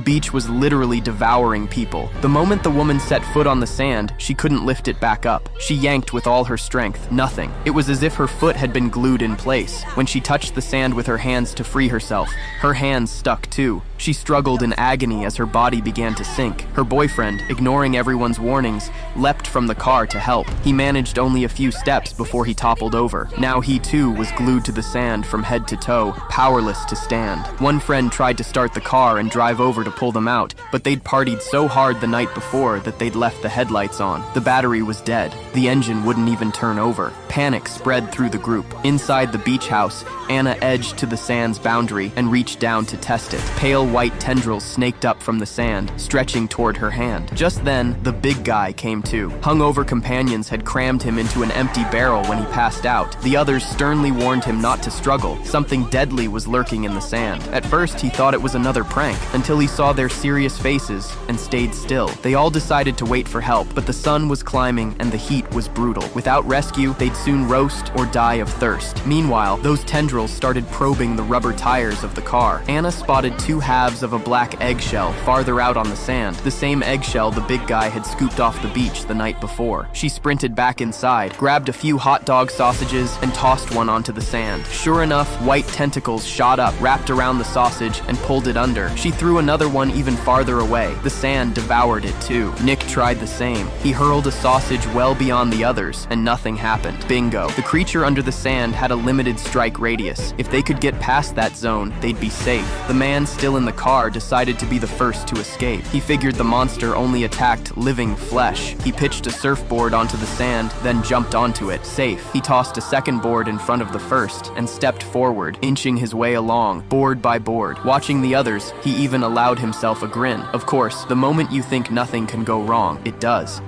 beach was literally devouring people. The moment the woman set foot on the sand, she couldn't lift it back up. She yanked with all her strength. Nothing. It was as if her foot had been glued in place. When she touched the sand with her hands to free herself, her hands stuck too. She struggled in agony as her body began to sink. Her boyfriend, ignoring everyone's warnings, leapt from the car to help. He managed only a few steps before he toppled over. Now he too was glued to the sand from head to toe, powerless to stand. One friend tried to start the car and drive over to pull them out, but they'd partied so hard the night before that they'd left the headlights on. The battery was dead. The engine wouldn't even turn over. Panic spread through the group. Inside the beach house, Anna edged to the sand's boundary and reached down to test it. Pale white tendrils snaked up from the sand, stretching toward her hand. Just then, the big guy came to. Hungover companions had crammed him into an empty barrel when he passed out. The others sternly warned him not to struggle. Something deadly was lurking in the sand. At first, he thought it was another prank, until he saw their serious faces and stayed still. They all decided to wait for help, but the sun was climbing and the heat was brutal. Without rescue, they'd soon roast or die of thirst. Meanwhile, those tendrils started probing the rubber tires of the car. Anna spotted two halves of a black eggshell farther out on the sand, the same eggshell the big guy had scooped off the beach the night before. She sprinted back inside, grabbed a few hot dog sausages, and tossed one onto the sand. Sure enough, white tentacles shot up, wrapped around the sausage, and pulled it under. She threw another one even farther away. The sand devoured it too. Nick tried the same. He hurled a sausage well beyond the others, and nothing happened. Bingo. The creature under the sand had a limited strike radius. If they could get past that zone, they'd be safe. The man still in the car decided to be the first to escape. He figured the monster only attacked living flesh. He pitched a surfboard onto the sand, then jumped onto it, safe. He tossed a second board in front of the first and stepped forward, inching his way along, board by board. Watching the others, he even allowed himself a grin. Of course, the moment you think nothing can go wrong, it does.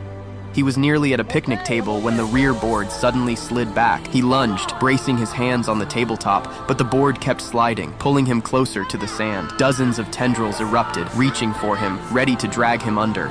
He was nearly at a picnic table when the rear board suddenly slid back. He lunged, bracing his hands on the tabletop, but the board kept sliding, pulling him closer to the sand. Dozens of tendrils erupted, reaching for him, ready to drag him under.